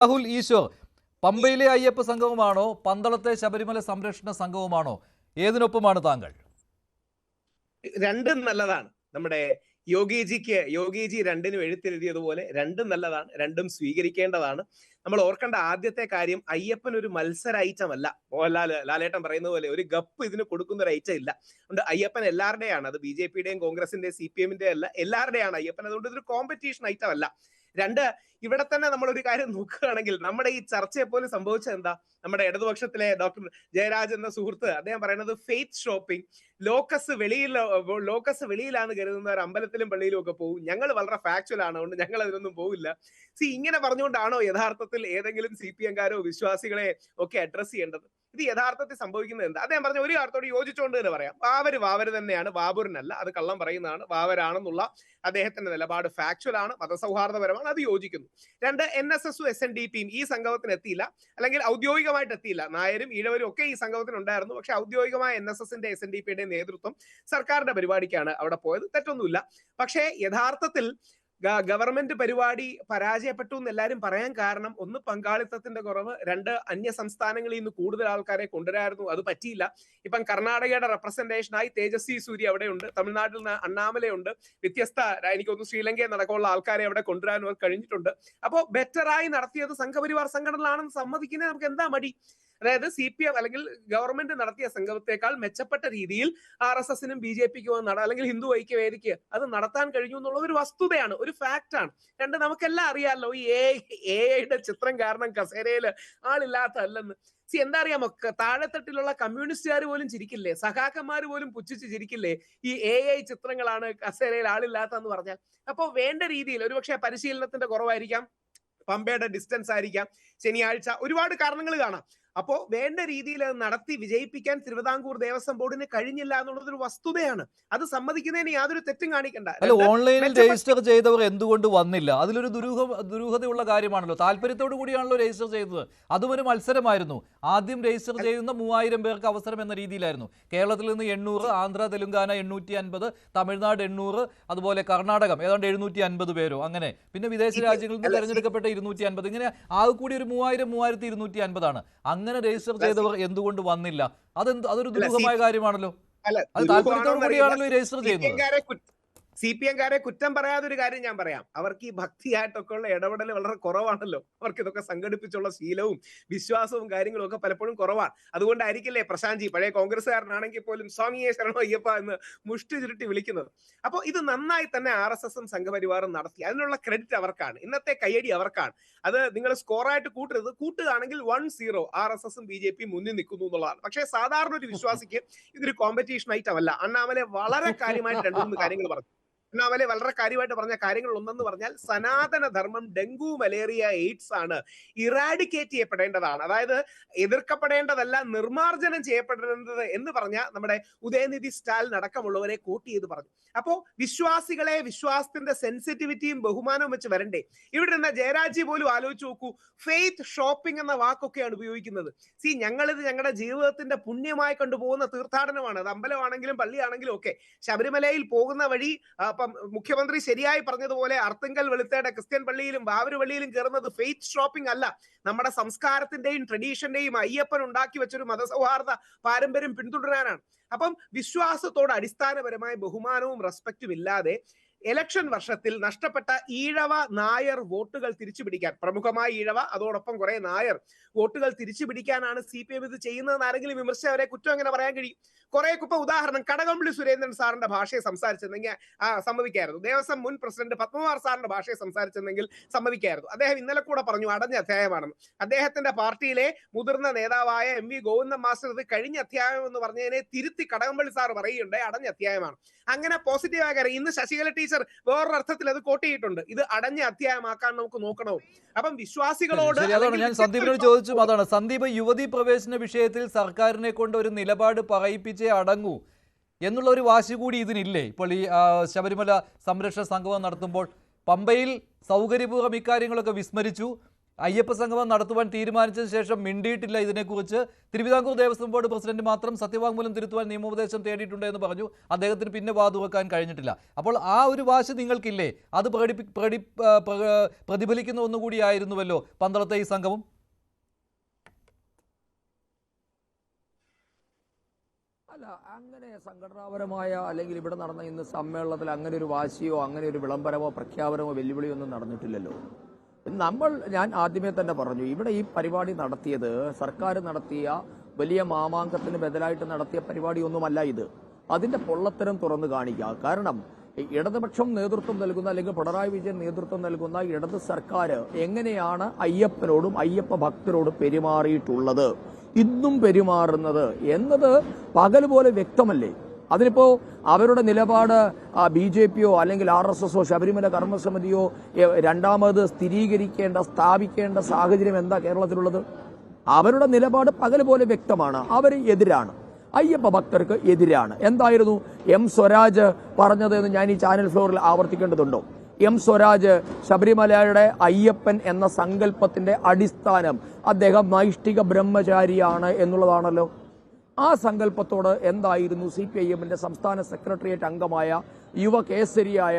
രാഹുൽ ഈശ്വർ, പമ്പയിലെ അയ്യപ്പ സംഘവുമാണോ പന്തളത്തെ ശബരിമല സംരക്ഷണ സംഘവുമാണോ? ഏതിനൊപ്പമാണ് താങ്കൾ? രണ്ടും നല്ലതാണ്. നമ്മുടെ യോഗിജി രണ്ടിനും എഴുത്തെഴുതിയതുപോലെ രണ്ടും നല്ലതാണ്, രണ്ടും സ്വീകരിക്കേണ്ടതാണ്. നമ്മൾ ഓർക്കേണ്ട ആദ്യത്തെ കാര്യം, അയ്യപ്പൻ ഒരു മത്സര ഐറ്റം അല്ല. ലാലേട്ടൻ പറയുന്ന പോലെ ഒരു ഗപ്പ് ഇതിന് കൊടുക്കുന്ന ഒരു ഐറ്റം ഇല്ല. അതുകൊണ്ട് അയ്യപ്പൻ എല്ലാവരുടെയാണ്. അത് BJPയുടെയും കോൺഗ്രസിന്റെയും CPM അല്ല, എല്ലാവരുടെയാണ് അയ്യപ്പൻ. അതുകൊണ്ട് ഇതൊരു കോമ്പറ്റീഷൻ ഐറ്റം അല്ല. രണ്ട്, ഇവിടെ തന്നെ നമ്മൾ ഒരു കാര്യം നോക്കുകയാണെങ്കിൽ നമ്മുടെ ഈ ചർച്ചയെ പോലും സംഭവിച്ചത് എന്താ? നമ്മുടെ ഇടതുപക്ഷത്തിലെ ഡോക്ടർ ജയരാജ് എന്ന സുഹൃത്ത് അദ്ദേഹം പറയുന്നത് ഫെയ്ത്ത് ഷോപ്പിംഗ്, ലോക്കസ് വെളിയിലാണ് കരുതുന്നവർ അമ്പലത്തിലും പള്ളിയിലും ഒക്കെ പോകും, ഞങ്ങൾ വളരെ ഫാക്ച്വൽ ആണ്, അതുകൊണ്ട് ഞങ്ങൾ അതിനൊന്നും പോവില്ല. ഇങ്ങനെ പറഞ്ഞുകൊണ്ടാണോ യഥാർത്ഥത്തിൽ ഏതെങ്കിലും CPM-കാരോ വിശ്വാസികളെ ഒക്കെ അഡ്രസ് ചെയ്യേണ്ടത്? ഇത് യഥാർത്ഥത്തിൽ സംഭവിക്കുന്നത് എന്താ? അദ്ദേഹം പറഞ്ഞ ഒരു കാര്യത്തോട് യോജിച്ചുകൊണ്ട് തന്നെ പറയാം, വാവര് തന്നെയാണ്, ബാബുരനല്ല, അത് കള്ളം പറയുന്നതാണ്, വാവരാണെന്നുള്ള അദ്ദേഹത്തിന്റെ നിലപാട് ഫാക്ച്വൽ ആണ്, മതസൗഹാർദ്ദപരമാണ്, അത് യോജിക്കുന്നു. രണ്ട്, NSS-ഉം SNDP-യും ഈ സംഗമത്തിന് എത്തിയില്ല, അല്ലെങ്കിൽ ഔദ്യോഗികമായിട്ട് എത്തിയില്ല. നായരും ഈഴവരും ഒക്കെ ഈ സംഗമത്തിന് ഉണ്ടായിരുന്നു, പക്ഷെ ഔദ്യോഗികമായ NSS-ന്റെ SNDP-യുടെ നേതൃത്വം സർക്കാരിന്റെ പരിപാടിക്കാണ് അവിടെ പോയത്. തെറ്റൊന്നുമില്ല. പക്ഷേ യഥാർത്ഥത്തിൽ ഗവൺമെന്റ് പരിപാടി പരാജയപ്പെട്ടു എന്ന് എല്ലാവരും പറയാൻ കാരണം, ഒന്ന് പങ്കാളിത്തത്തിന്റെ കുറവ്, രണ്ട് അന്യ സംസ്ഥാനങ്ങളിൽ നിന്ന് കൂടുതൽ ആൾക്കാരെ കൊണ്ടുവരായിരുന്നു, അത് പറ്റിയില്ല. ഇപ്പം കർണാടകയുടെ റെപ്രസെന്റേഷനായി തേജസ്വി സൂര്യ അവിടെയുണ്ട്, തമിഴ്നാട്ടിൽ നിന്ന് അണ്ണാമലയുണ്ട്, വ്യത്യസ്ത എനിക്കൊന്ന് ശ്രീലങ്കയിൽ നടക്കമുള്ള ആൾക്കാരെ അവിടെ കൊണ്ടുവരാനും കഴിഞ്ഞിട്ടുണ്ട്. അപ്പോൾ ബെറ്ററായി നടത്തിയത് സംഘപരിവാർ സംഘടനകളാണെന്ന് സമ്മതിക്കുന്നത് നമുക്ക് എന്താ മടി? അതായത് CPM അല്ലെങ്കിൽ ഗവൺമെന്റ് നടത്തിയ സംഗമത്തെക്കാൾ മെച്ചപ്പെട്ട രീതിയിൽ RSS-നും BJP-ക്കും അല്ലെങ്കിൽ ഹിന്ദു ഐക്യവേദിക്ക് അത് നടത്താൻ കഴിഞ്ഞു എന്നുള്ളത് ഒരു വസ്തുതയാണ്, ഒരു ഫാക്ട് ആണ്. രണ്ട്, നമുക്കെല്ലാം അറിയാമല്ലോ, ഈ AI-യുടെ ചിത്രം കാരണം കസേരയിൽ ആളില്ലാത്തല്ലെന്ന്. എന്താ അറിയാമോ, താഴെത്തട്ടിലുള്ള കമ്മ്യൂണിസ്റ്റുകാർ പോലും ചിരിക്കില്ലേ, സഖാക്കന്മാർ പോലും പുച്ഛിച്ച് ചിരിക്കില്ലേ ഈ AI ചിത്രങ്ങളാണ് കസേരയിൽ ആളില്ലാത്തതെന്ന് പറഞ്ഞാൽ? അപ്പോൾ വേണ്ട രീതിയിൽ, ഒരുപക്ഷെ പരിശീലനത്തിന്റെ കുറവായിരിക്കാം, പമ്പയുടെ ഡിസ്റ്റൻസ് ആയിരിക്കാം, ശനിയാഴ്ച, ഒരുപാട് കാരണങ്ങൾ കാണാം. അപ്പോ വേണ്ട രീതിയിൽ അത് നടത്തി വിജയിപ്പിക്കാൻ തിരുവിതാംകൂർ ദേവസ്വം ബോർഡിന് കഴിഞ്ഞില്ല എന്നുള്ളത് ഒരു വസ്തുതയാണ്. അത് സമ്മതിക്കുന്നതിന് യാതൊരു തെറ്റും കാണിക്കണ്ട. അല്ല, ഓൺലൈനിൽ രജിസ്റ്റർ ചെയ്തവർ എന്തുകൊണ്ട് വന്നില്ല? അതിലൊരു ദുരൂഹതയുള്ള കാര്യമാണല്ലോ. താല്പര്യത്തോടു കൂടിയാണല്ലോ രജിസ്റ്റർ ചെയ്തത്. അതും ഒരു മത്സരമായിരുന്നു. ആദ്യം രജിസ്റ്റർ ചെയ്യുന്ന 3000 പേർക്ക് അവസരം എന്ന രീതിയിലായിരുന്നു. കേരളത്തിൽ നിന്ന് 800, ആന്ധ്ര തെലുങ്കാന 850, തമിഴ്നാട് 800, അതുപോലെ കർണാടകം ഏതാണ്ട് 750 പേരോ അങ്ങനെ. പിന്നെ വിദേശ രാജ്യങ്ങളിൽ നിന്ന് തെരഞ്ഞെടുക്കപ്പെട്ട 250, ഇങ്ങനെ ആകെ കൂടി ഒരു 3250 ആണ്. അങ്ങനെ രജിസ്റ്റർ ചെയ്തവർ എന്തുകൊണ്ട് വന്നില്ല? അതൊരു ദുരൂഹമായ കാര്യമാണല്ലോ. അത് താല്പര്യത്തോടു കൂടിയാണല്ലോ രജിസ്റ്റർ ചെയ്യുന്നത്. CPM-കാരെ കുറ്റം പറയാതെ ഒരു കാര്യം ഞാൻ പറയാം, അവർക്ക് ഈ ഭക്തിയായിട്ടൊക്കെ ഉള്ള ഇടപെടൽ വളരെ കുറവാണല്ലോ. അവർക്ക് ഇതൊക്കെ സംഘടിപ്പിച്ചുള്ള ശീലവും വിശ്വാസവും കാര്യങ്ങളും ഒക്കെ പലപ്പോഴും കുറവാണ്. അതുകൊണ്ടായിരിക്കില്ലേ പ്രശാന്ത്ജി, പഴയ കോൺഗ്രസ്സുകാരനാണെങ്കിൽ പോലും സ്വാമിയെ ശരണോ അയ്യപ്പ എന്ന് മുഷ്ടി ചുരുട്ടി വിളിക്കുന്നത്. അപ്പോൾ ഇത് നന്നായി തന്നെ RSS-ഉം സംഘപരിവാറും നടത്തി, അതിനുള്ള ക്രെഡിറ്റ് അവർക്കാണ്, ഇന്നത്തെ കയ്യടി അവർക്കാണ്. അത് നിങ്ങൾ സ്കോറായിട്ട് കൂട്ടരുത്, കൂട്ടുകയാണെങ്കിൽ 1-0 RSS-ഉം BJP-യും മുന്നിൽ നിൽക്കുന്നു എന്നുള്ളതാണ്. പക്ഷേ സാധാരണ ഒരു വിശ്വാസിക്ക് ഇതൊരു കോമ്പറ്റീഷൻ ഐറ്റം അല്ല. അണ്ണാമലെ വളരെ കാര്യമായിട്ട് 2-3 കാര്യങ്ങൾ പറഞ്ഞു. അണ്ണാമലെ വളരെ കാര്യമായിട്ട് പറഞ്ഞ കാര്യങ്ങൾ ഒന്നെന്ന് പറഞ്ഞാൽ, സനാതന ധർമ്മം ഡെങ്കു, മലേറിയ, എയ്ഡ്സ് ആണ് ഇറാഡിക്കേറ്റ് ചെയ്യപ്പെടേണ്ടതാണ്, അതായത് എതിർക്കപ്പെടേണ്ടതല്ല, നിർമാർജനം ചെയ്യപ്പെടേണ്ടത് എന്ന് പറഞ്ഞ നമ്മുടെ ഉദയനിധി സ്റ്റാലിൻ അടക്കമുള്ളവരെ കോട്ട് ചെയ്ത് പറഞ്ഞു. അപ്പോ വിശ്വാസികളെ വിശ്വാസത്തിന്റെ സെൻസിറ്റിവിറ്റിയും ബഹുമാനവും വെച്ച് വരണ്ടേ? ഇവിടെ നിന്ന് ജയരാജി പോലും ആലോചിച്ച് നോക്കൂ, ഫെയ്ത്ത് ഷോപ്പിംഗ് എന്ന വാക്കൊക്കെയാണ് ഉപയോഗിക്കുന്നത്. ഞങ്ങളിത് ഞങ്ങളുടെ ജീവിതത്തിന്റെ പുണ്യമായി കൊണ്ടുപോകുന്ന തീർത്ഥാടനമാണ്. അത് അമ്പലമാണെങ്കിലും പള്ളിയാണെങ്കിലും ഒക്കെ. ശബരിമലയിൽ പോകുന്ന വഴി മുഖ്യമന്ത്രി ശരിയായി പറഞ്ഞതുപോലെ അർത്തുങ്കൽ വെളുത്തയുടെ ക്രിസ്ത്യൻ പള്ളിയിലും ബാബര് പള്ളിയിലും കയറുന്നത് ഫെയ്ത്ത് ഷോപ്പിംഗ് അല്ല, നമ്മുടെ സംസ്കാരത്തിന്റെയും ട്രഡീഷന്റെയും അയ്യപ്പൻ ഉണ്ടാക്കി വെച്ചൊരു മതസൗഹാർദ്ദ പാരമ്പര്യം പിന്തുടരാനാണ്. അപ്പം വിശ്വാസത്തോട് അടിസ്ഥാനപരമായ ബഹുമാനവും റെസ്പെക്റ്റും ഇല്ലാതെ ഇലക്ഷൻ വർഷത്തിൽ നഷ്ടപ്പെട്ട ഈഴവ നായർ വോട്ടുകൾ തിരിച്ചുപിടിക്കാൻ, പ്രമുഖമായ ഈഴവ അതോടൊപ്പം കുറെ നായർ വോട്ടുകൾ തിരിച്ചുപിടിക്കാനാണ് CPM ഇത് ചെയ്യുന്നതെന്ന് ആരെങ്കിലും വിമർശിച്ച് അവരെ കുറ്റം എങ്ങനെ പറയാൻ കഴിയും? കുറെ കുപ്പ ഉദാഹരണം, കടകംപള്ളി സുരേന്ദ്രൻ സാറിന്റെ ഭാഷയെ സംസാരിച്ചെന്നെങ്കിൽ സമ്മതിക്കായിരുന്നു. ദേവസ്വം മുൻ പ്രസിഡന്റ് പത്മകുമാർ സാറിന്റെ ഭാഷയെ സംസാരിച്ചെന്നെങ്കിൽ സമ്മതിക്കായിരുന്നു. അദ്ദേഹം ഇന്നലെ കൂടെ പറഞ്ഞു അടഞ്ഞ അധ്യായമാണെന്ന്. അദ്ദേഹത്തിന്റെ പാർട്ടിയിലെ മുതിർന്ന നേതാവായ MV ഗോവിന്ദൻ മാസ്റ്റർ ഇത് കഴിഞ്ഞ അധ്യായം എന്ന് പറഞ്ഞതിനെ തിരുത്തി കടകംപള്ളി സാർ പറയുകയുണ്ടായി, അടഞ്ഞ അധ്യായമാണ്. അങ്ങനെ പോസിറ്റീവായ കാര്യം. ഇന്ന് ശശികല ടീച്ചർ വേറൊരർത്ഥത്തിൽ അത് കോട്ട് ചെയ്തിട്ടുണ്ട്, ഇത് അടഞ്ഞ അധ്യായമാക്കാൻ നമുക്ക് നോക്കണോ? അപ്പം വിശ്വാസികളോട് ഞാൻ സന്ദീപിനോട് ചോദിച്ചു അതാണ്. സന്ദീപ്, യുവതീ പ്രവേശന വിഷയത്തിൽ സർക്കാരിനെ കൊണ്ട് ഒരു നിലപാട് പറയിപ്പിച്ചേ അടങ്ങൂ എന്നുള്ള ഒരു വാശി കൂടി ഇതിനില്ലേ? ഇപ്പോൾ ഈ ശബരിമല സംരക്ഷണ സംഗമം നടത്തുമ്പോൾ പമ്പയിൽ സൗകര്യപൂർവ്വം ഇക്കാര്യങ്ങളൊക്കെ വിസ്മരിച്ചു. അയ്യപ്പ സംഗമം നടത്തുവാൻ തീരുമാനിച്ചതിന് ശേഷം മിണ്ടിയിട്ടില്ല ഇതിനെക്കുറിച്ച്. തിരുവിതാംകൂർ ദേവസ്വം ബോർഡ് പ്രസിഡന്റ് മാത്രം സത്യവാങ്മൂലം തിരുത്തുവാൻ നിയമോപദേശം തേടിയിട്ടുണ്ട് എന്ന് പറഞ്ഞു. അദ്ദേഹത്തിന് പിന്നെ വാതുവെക്കാൻ കഴിഞ്ഞിട്ടില്ല. അപ്പോൾ ആ ഒരു വാശി നിങ്ങൾക്കില്ലേ? അത് പ്രതിഫലിക്കുന്ന ഒന്നുകൂടിയായിരുന്നുവല്ലോ പന്തളത്തെ ഈ സംഗമം. അല്ല, അങ്ങനെ സംഘടനാപരമായ അല്ലെങ്കിൽ ഇവിടെ നടന്ന ഇന്ന് സമ്മേളനത്തിൽ അങ്ങനെ ഒരു വാശിയോ അങ്ങനെ ഒരു വിളംബരമോ പ്രഖ്യാപനമോ വെല്ലുവിളിയോ ഒന്നും നടന്നിട്ടില്ലല്ലോ. ഞാൻ ആദ്യമേ തന്നെ പറഞ്ഞു, ഇവിടെ ഈ പരിപാടി നടത്തിയത് സർക്കാർ നടത്തിയ വലിയ മാമാങ്കത്തിന് ബദലായിട്ട് നടത്തിയ പരിപാടിയൊന്നുമല്ല ഇത്. അതിന്റെ പൊള്ളത്തരം തുറന്നു കാണിക്കുക. കാരണം ഇടതുപക്ഷം നേതൃത്വം നൽകുന്ന അല്ലെങ്കിൽ പിണറായി വിജയൻ നേതൃത്വം നൽകുന്ന ഇടത് സർക്കാർ എങ്ങനെയാണ് അയ്യപ്പനോടും അയ്യപ്പ ഭക്തരോടും പെരുമാറിയിട്ടുള്ളത്, ഇന്നും പെരുമാറുന്നത് എന്നത് പകൽ പോലെ വ്യക്തമല്ലേ? അതിനിപ്പോ അവരുടെ നിലപാട് BJP അല്ലെങ്കിൽ RSS ശബരിമല കർമ്മസമിതിയോ രണ്ടാമത് സ്ഥാപിക്കേണ്ട സാഹചര്യം എന്താ കേരളത്തിലുള്ളത്? അവരുടെ നിലപാട് പകൽ പോലെ വ്യക്തമാണ്. അവർ എതിരാണ്, അയ്യപ്പ ഭക്തർക്ക് എതിരാണ്. എന്തായിരുന്നു M സ്വരാജ് പറഞ്ഞത് എന്ന് ഞാൻ ഈ ചാനൽ ഫ്ലോറിൽ ആവർത്തിക്കേണ്ടതുണ്ടോ? M സ്വരാജ് ശബരിമലയുടെ അയ്യപ്പൻ എന്ന സങ്കല്പത്തിന്റെ അടിസ്ഥാനം അദ്ദേഹം നൈഷ്ഠിക ബ്രഹ്മചാരിയാണ് എന്നുള്ളതാണല്ലോ. ആ സങ്കല്പത്തോട് എന്തായിരുന്നു CPIMന്റെ സംസ്ഥാന സെക്രട്ടേറിയറ്റ് അംഗമായ യുവകേസരിയായ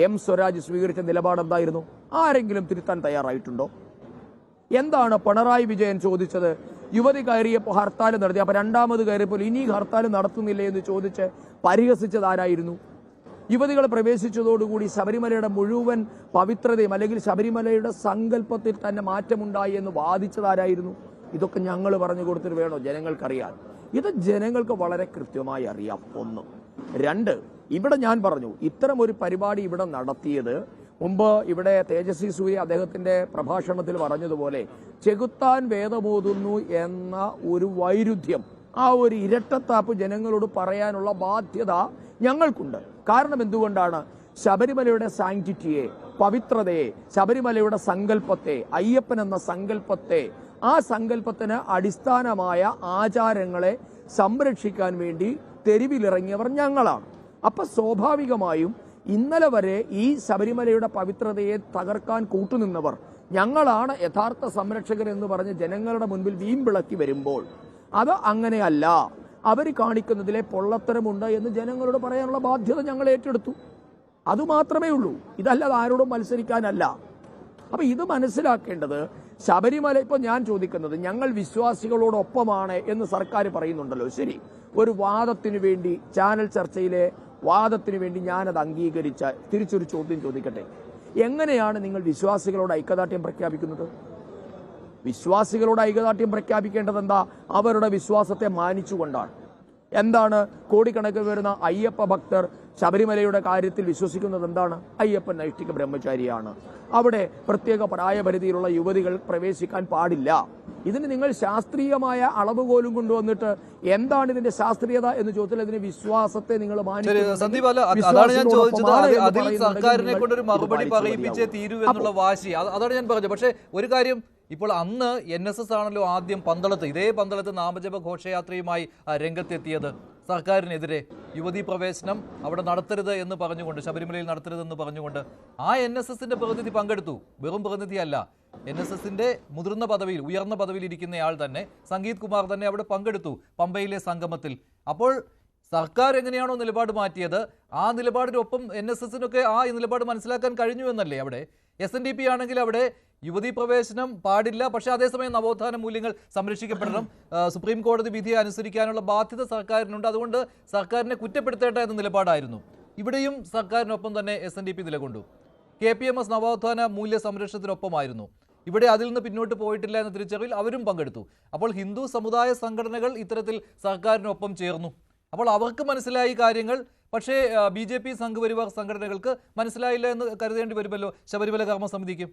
M സ്വരാജ് സ്വീകരിച്ച നിലപാട് എന്തായിരുന്നു? ആരെങ്കിലും തിരുത്താൻ തയ്യാറായിട്ടുണ്ടോ? എന്താണ് പിണറായി വിജയൻ ചോദിച്ചത്? യുവതി കയറിയപ്പോൾ ഹർത്താൽ നടത്തി, അപ്പൊ രണ്ടാമത് കയറിയപ്പോൾ ഇനി ഹർത്താൽ നടത്തുന്നില്ലേ എന്ന് ചോദിച്ച് പരിഹസിച്ചത് ആരായിരുന്നു? യുവതികൾ പ്രവേശിച്ചതോടുകൂടി ശബരിമലയുടെ മുഴുവൻ പവിത്രതയും അല്ലെങ്കിൽ ശബരിമലയുടെ സങ്കല്പത്തിൽ തന്നെ മാറ്റമുണ്ടായി എന്ന് വാദിച്ചതാരായിരുന്നു? ഇതൊക്കെ ഞങ്ങൾ പറഞ്ഞു കൊടുത്തിട്ട് വേണോ ജനങ്ങൾക്കറിയാൻ? ഇത് ജനങ്ങൾക്ക് വളരെ കൃത്യമായി അറിയാം. ഒന്ന്. രണ്ട്, ഇവിടെ ഞാൻ പറഞ്ഞു ഇത്തരം ഒരു പരിപാടി ഇവിടെ നടത്തിയത് മുമ്പ് ഇവിടെ തേജസ്വി സൂര്യ അദ്ദേഹത്തിന്റെ പ്രഭാഷണത്തിൽ പറഞ്ഞതുപോലെ ചെകുത്താൻ വേദമോതുന്നു എന്ന ഒരു വൈരുദ്ധ്യം, ആ ഒരു ഇരട്ടത്താപ്പ് ജനങ്ങളോട് പറയാനുള്ള ബാധ്യത ഞങ്ങൾക്കുണ്ട്. കാരണം എന്തുകൊണ്ടാണ്? ശബരിമലയുടെ സാങ്ക്ടിറ്റിയെ, പവിത്രതയെ, ശബരിമലയുടെ സങ്കല്പത്തെ, അയ്യപ്പൻ എന്ന സങ്കല്പത്തെ, ആ സങ്കല്പത്തിന് അടിസ്ഥാനമായ ആചാരങ്ങളെ സംരക്ഷിക്കാൻ വേണ്ടി തെരുവിലിറങ്ങിയവർ ഞങ്ങളാണ്. അപ്പൊ സ്വാഭാവികമായും ഇന്നലെ വരെ ഈ ശബരിമലയുടെ പവിത്രതയെ തകർക്കാൻ കൂട്ടുനിന്നവർ ഞങ്ങളാണ് യഥാർത്ഥ സംരക്ഷകർ എന്ന് പറഞ്ഞ് ജനങ്ങളുടെ മുൻപിൽ വീമ്പിളക്കി വരുമ്പോൾ അത് അങ്ങനെയല്ല, അവർ കാണിക്കുന്നതിലെ പൊള്ളത്തരമുണ്ട് എന്ന് ജനങ്ങളോട് പറയാനുള്ള ബാധ്യത ഞങ്ങൾ ഏറ്റെടുത്തു. അതുമാത്രമേ ഉള്ളൂ. ഇതല്ലാതെ ആരോടും മത്സരിക്കാനല്ല. അപ്പൊ ഇത് മനസ്സിലാക്കേണ്ടത് ശബരിമല, ഇപ്പൊ ഞാൻ ചോദിക്കുന്നത്, ഞങ്ങൾ വിശ്വാസികളോടൊപ്പമാണ് എന്ന് സർക്കാർ പറയുന്നുണ്ടല്ലോ. ശരി, ഒരു വാദത്തിനു വേണ്ടി, ചാനൽ ചർച്ചയിലെ വാദത്തിനു വേണ്ടി ഞാനത് അംഗീകരിച്ച തിരിച്ചൊരു ചോദ്യം ചോദിക്കട്ടെ. എങ്ങനെയാണ് നിങ്ങൾ വിശ്വാസികളോട് ഐക്യദാർഢ്യം പ്രഖ്യാപിക്കുന്നത്? വിശ്വാസികളോട് ഐക്യദാർഢ്യം പ്രഖ്യാപിക്കേണ്ടത് എന്താ? അവരുടെ വിശ്വാസത്തെ മാനിച്ചുകൊണ്ടാണ്. എന്താണ്? കോടിക്കണക്കിന് വരുന്ന അയ്യപ്പ ഭക്തർ ശബരിമലയുടെ കാര്യത്തിൽ വിശ്വസിക്കുന്നത് എന്താണ്? അയ്യപ്പൻ നൈഷ്ഠിക ബ്രഹ്മചാരിയാണ്, അവിടെ പ്രത്യേക പ്രായപരിധിയിലുള്ള യുവതികൾ പ്രവേശിക്കാൻ പാടില്ല. ഇതിന് നിങ്ങൾ ശാസ്ത്രീയമായ അളവുകോലും കൊണ്ടുവന്നിട്ട് എന്താണ് ഇതിന്റെ ശാസ്ത്രീയത എന്ന് ചോദിച്ചാൽ ഇതിന് വിശ്വാസത്തെ നിങ്ങൾ സന്ദീപ്, അതാണ് ഞാൻ ചോദിച്ചത്. അതിൽ സർക്കാരിനെ കൊണ്ടൊരു മറുപടി പറയിപ്പിച്ചേ തീരൂ എന്നുള്ള വാശി, അതാണ് ഞാൻ പറഞ്ഞത്. പക്ഷേ ഒരു കാര്യം, ഇപ്പോൾ അന്ന് NSS ആണല്ലോ ആദ്യം ഇതേ പന്തളത്ത് നാമജപ ഘോഷയാത്രയുമായി രംഗത്തെത്തിയത് സർക്കാരിനെതിരെ. യുവതീ പ്രവേശനം അവിടെ നടത്തരുത് എന്ന് പറഞ്ഞുകൊണ്ട്, ശബരിമലയിൽ നടത്തരുതെന്ന് പറഞ്ഞുകൊണ്ട് ആ NSSന്റെ പ്രതിനിധി പങ്കെടുത്തു. വെറും പ്രതിനിധിയല്ല, NSSന്റെ മുതിർന്ന പദവിയിൽ, ഉയർന്ന പദവിയിൽ ഇരിക്കുന്നയാൾ തന്നെ, സംഗീത് കുമാർ തന്നെ അവിടെ പങ്കെടുത്തു പമ്പയിലെ സംഗമത്തിൽ. അപ്പോൾ സർക്കാർ എങ്ങനെയാണോ നിലപാട് മാറ്റിയത്, ആ നിലപാടിനൊപ്പം NSSനൊക്കെ ആ നിലപാട് മനസ്സിലാക്കാൻ കഴിഞ്ഞു എന്നല്ലേ? അവിടെ SNDP ആണെങ്കിൽ അവിടെ യുവതീ പ്രവേശനം പാടില്ല, പക്ഷേ അതേസമയം നവോത്ഥാന മൂല്യങ്ങൾ സംരക്ഷിക്കപ്പെടണം, സുപ്രീം കോടതി വിധിയെ അനുസരിക്കാനുള്ള ബാധ്യത സർക്കാരിനുണ്ട്, അതുകൊണ്ട് സർക്കാരിനെ കുറ്റപ്പെടുത്തേണ്ട എന്ന നിലപാടായിരുന്നു. ഇവിടെയും സർക്കാരിനൊപ്പം തന്നെ SNDP നിലകൊണ്ടു. KPMS നവോത്ഥാന മൂല്യ സംരക്ഷണത്തിനൊപ്പമായിരുന്നു. ഇവിടെ അതിൽ നിന്ന് പിന്നോട്ട് പോയിട്ടില്ല എന്ന തിരിച്ചറിവിൽ അവരും പങ്കെടുത്തു. അപ്പോൾ ഹിന്ദു സമുദായ സംഘടനകൾ ഇത്തരത്തിൽ സർക്കാരിനൊപ്പം ചേർന്നു. അപ്പോൾ അവർക്ക് മനസ്സിലായി കാര്യങ്ങൾ, പക്ഷേ BJP സംഘപരിവാർ സംഘടനകൾക്ക് മനസ്സിലായില്ല എന്ന് കരുതേണ്ടി വരുമല്ലോ ശബരിമല കർമ്മസമിതിക്ക്.